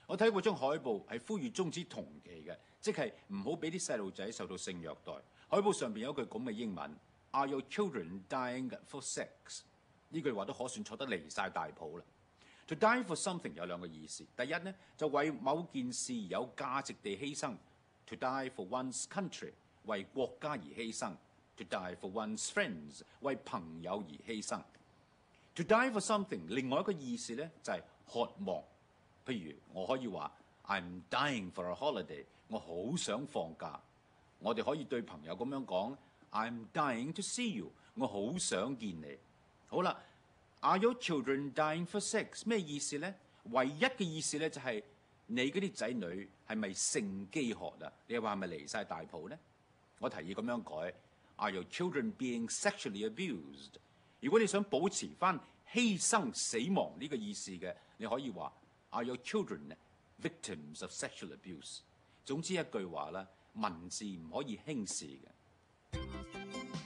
我睇過張海報係呼籲終止同期嘅，即係唔好俾啲細路仔受到性虐待。海報上邊有一句咁嘅英文 ：Are your children dying for sex？ 呢句話都可算錯得離晒大譜啦。To die for something 有兩個意思，第一呢，就為某件事而有價值地犧牲 ，to die for one's country 為國家而犧牲 ，to die for one's friends 為朋友而犧牲。To die for something 另外一個意思呢，就係渴望。譬如我可以話 I'm dying for a holiday， 我好想放假。我哋可以對朋友咁樣講 I'm dying to see you， 我好想見你。好啦，Are your children dying for sex？ 咩意思呢？唯一嘅意思呢，就係你嗰啲仔女係咪性飢渴啊？你話係咪離晒大譜呢？我提議咁樣改 Are your children being sexually abused？ 如果你想保持翻犧牲死亡呢個意思嘅，你可以話Are your children victims of sexual abuse？ 總之一句話啦，文字唔可以輕視嘅。